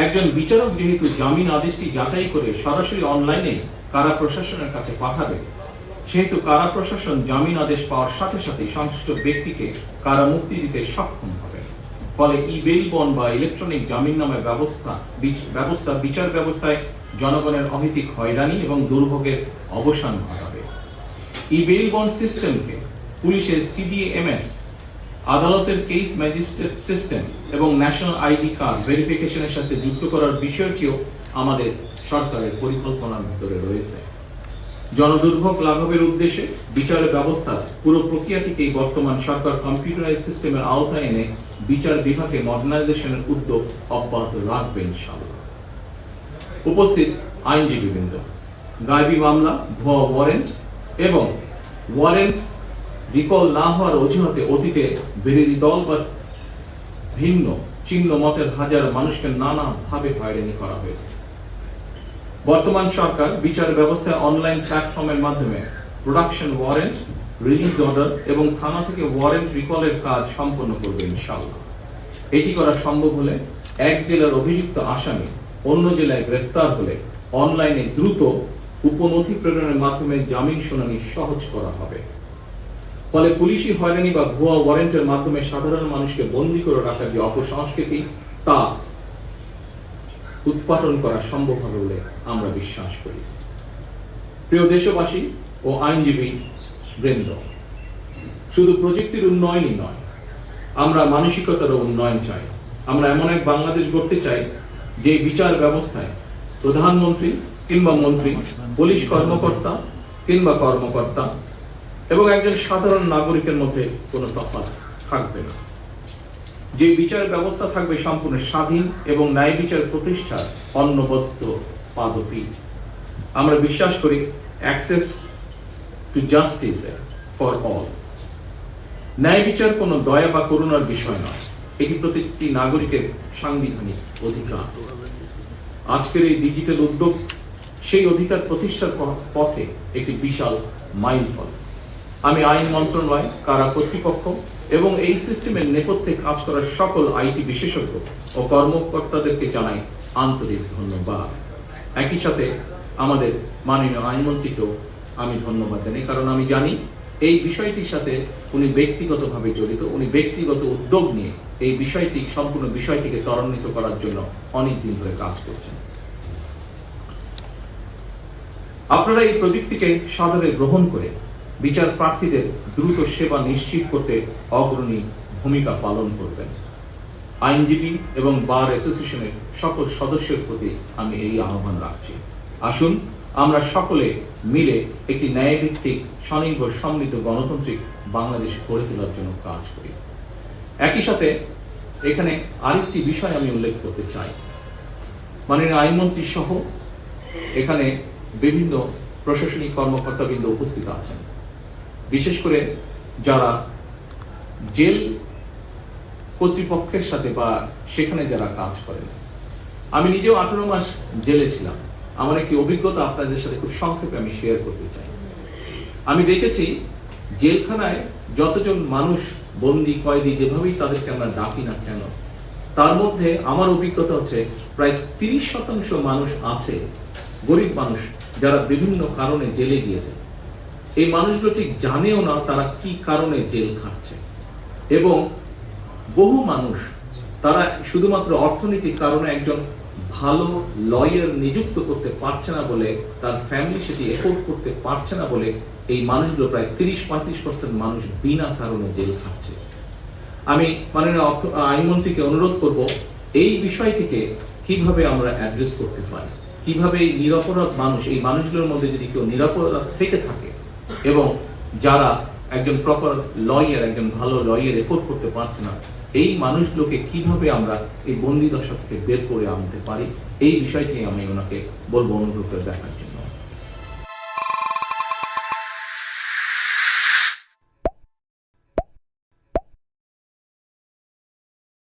একজন বিচারক যেহেতু জামিন আদেশটি যাচাই করে সরাসরি অনলাইনে কারা প্রশাসনের কাছে পাঠাবে, সেহেতু কারা প্রশাসন জামিন আদেশ পাওয়ার সাথে সাথে সংশ্লিষ্ট ব্যক্তিকে কারা মুক্তি দিতে সক্ষম হবে। ফলে ই-বেইল বন্ড বা ইলেকট্রনিক জামিননামা ব্যবস্থা বিচার ব্যবস্থায় জনগণের অহেতুক হয়রানি এবং দুর্ভোগের অবসান ঘটাবে। ই-বেইল বন্ড সিস্টেমকে পুলিশের সিডিএমএস, আদালতের কেস ম্যাজিস্ট্রেট সিস্টেম এবং ন্যাশনাল আইডি কার্ড ভেরিফিকেশনের সাথে যুক্ত করার বিষয়টিও আমাদের সরকারের পরিকল্পনার ভিতরে রয়েছে। জনদুর্ভোগ লাঘবের উদ্দেশ্যে বিচার ব্যবস্থার পুরো প্রক্রিয়াটিকেই বর্তমান সরকার কম্পিউটারাইজ সিস্টেমের আওতায় এনে বিচার বিভাগে মডার্নাইজেশনের উদ্যোগ অব্যাহত রাখবে ইনশাআল্লাহ। উপস্থিত আইনজীবীবৃন্দ, গায়েবী মামলা, ভুয়া ওয়ারেন্ট এবং ওয়ারেন্ট রিকল না হওয়ার অজুহাতে অতীতে বিরোধী দল বা ভিন্ন চিহ্ন মতের হাজার মানুষকে নানাভাবে হয়রানি করা হয়েছে। বর্তমান সরকার বিচার ব্যবস্থায় অনলাইন প্ল্যাটফর্মের মাধ্যমে প্রোডাকশন ওয়ারেন্ট, রিলিজ অর্ডার এবং থানা থেকে ওয়ারেন্ট রিকলের কাজ সম্পন্ন করবে ইনশাআল্লাহ। এটি করা সম্ভব হলে এক জেলার অভিযুক্ত আসামি অন্য জেলায় গ্রেফতার হলে অনলাইনে দ্রুত উপনথি প্রেরণের মাধ্যমে জামিন শুনানি সহজ করা হবে। ফলে পুলিশি হয়রানি বা ভুয়া ওয়ারেন্টের মাধ্যমে সাধারণ মানুষকে বন্দী করে রাখার যে অপসংস্কৃতি, তা উৎপাটন করা সম্ভব হবে বলে আমরা বিশ্বাস করি। প্রিয় দেশবাসী ও আইনজীবী বৃন্দ, শুধু প্রযুক্তির উন্নয়নই নয়, আমরা মানসিকতারও উন্নয়ন চাই। আমরা এমন এক বাংলাদেশ গড়তে চাই যে বিচার ব্যবস্থায় প্রধানমন্ত্রী কিংবা মন্ত্রী, পুলিশ কর্মকর্তা কিংবা কর্মকর্তা এবং একজন সাধারণ নাগরিকের মধ্যে কোনো তফাৎ থাকবে না। যে বিচার ব্যবস্থা থাকবে সম্পূর্ণ স্বাধীন এবং ন্যায় বিচার প্রতিষ্ঠার অনবদ্য পাদপীঠ। আমরা বিশ্বাস করি access to justice for all. ন্যায় বিচার কোনো দয়া বা করুণার বিষয় নয়, এটি প্রতিটি নাগরিকের সাংবিধানিক অধিকার। আজকের এই ডিজিটাল উদ্যোগ সেই অধিকার প্রতিষ্ঠার পথে একটি বিশাল মাইলফলক। আমি আইন মন্ত্রণালয়, কারা কর্তৃপক্ষ এবং এই সিস্টেমের নেপথ্যে কাজ করার সকল আইটি বিশেষজ্ঞ ও কর্মকর্তাদেরকে জানাই আন্তরিক ধন্যবাদ। একই সাথে আমাদের মাননীয় আইনমন্ত্রীকেও আমি ধন্যবাদ জানাই, কারণ আমি জানি এই বিষয়টির সাথে উনি ব্যক্তিগতভাবে জড়িত। উনি ব্যক্তিগত উদ্যোগ নিয়ে এই বিষয়টি, সম্পূর্ণ বিষয়টিকে ত্বরান্বিত করার জন্য অনেক দিন ধরে কাজ করছেন। আপনারা এই প্রযুক্তিকে সাদরে গ্রহণ করে বিচার প্রার্থীদের দ্রুত সেবা নিশ্চিত করতে অগ্রণী ভূমিকা পালন করবেন। আইনজীবী এবং বার অ্যাসোসিয়েশনের সকল সদস্যের প্রতি আমি এই আহ্বান রাখছি। আসুন আমরা সকলে মিলে একটি ন্যায়ভিত্তিক, স্বনির্ভর, সমৃদ্ধ, গণতান্ত্রিক বাংলাদেশ গড়ে তোলার জন্য কাজ করি। একই সাথে এখানে আরেকটি বিষয় আমি উল্লেখ করতে চাই। মাননীয় আইনমন্ত্রী সহ এখানে বিভিন্ন প্রশাসনিক কর্মকর্তাবৃন্দ উপস্থিত আছেন, বিশেষ করে যারা জেল কর্তৃপক্ষের সাথে বা সেখানে যারা কাজ করেন। আমি নিজেও 18 মাস জেলে ছিলাম। আমার একটি অভিজ্ঞতা আপনাদের সাথে খুব সংক্ষেপে আমি শেয়ার করতে চাই। আমি দেখেছি জেলখানায় যতজন মানুষ বন্দী, কয়েদি, যেভাবেই তাদেরকে আমরা ডাকি না কেন, তার মধ্যে আমার অভিজ্ঞতা হচ্ছে প্রায় 30% মানুষ আছে, গরিব মানুষ, যারা বিভিন্ন কারণে জেলে গিয়েছে। এই মানুষগুলো ঠিক জানেও না তারা কি কারণে জেল খাচ্ছে, এবং বহু মানুষ তারা শুধুমাত্র অর্থনৈতিক কারণে একজন ভালো লয়ার নিযুক্ত করতে পারছে না বলে, তার ফ্যামিলি সেটি এফোর্ড করতে পারছে না বলে এই মানুষগুলো প্রায় 30-35% মানুষ বিনা কারণে জেল খাচ্ছে। আমি মাননীয় আইনমন্ত্রীকে অনুরোধ করব এই বিষয়টিকে কিভাবে আমরা অ্যাড্রেস করতে পারি, কিভাবে এই নিরপরাধ মানুষ, এই মানুষগুলোর মধ্যে যদি কেউ নিরপরাধ থেকে থাকে এবং যারা একজন প্রপার লয়ার, একজন ভালো লয়ার এফোর্ড করতে পারছে না, এই মানুষগুলোকে কিভাবে আমরা এই বন্দি দশা থেকে বের করে আনতে পারি, এই বিষয়টি আমি ওনাকে বলবো অনুরোধ করে দেখার জন্য।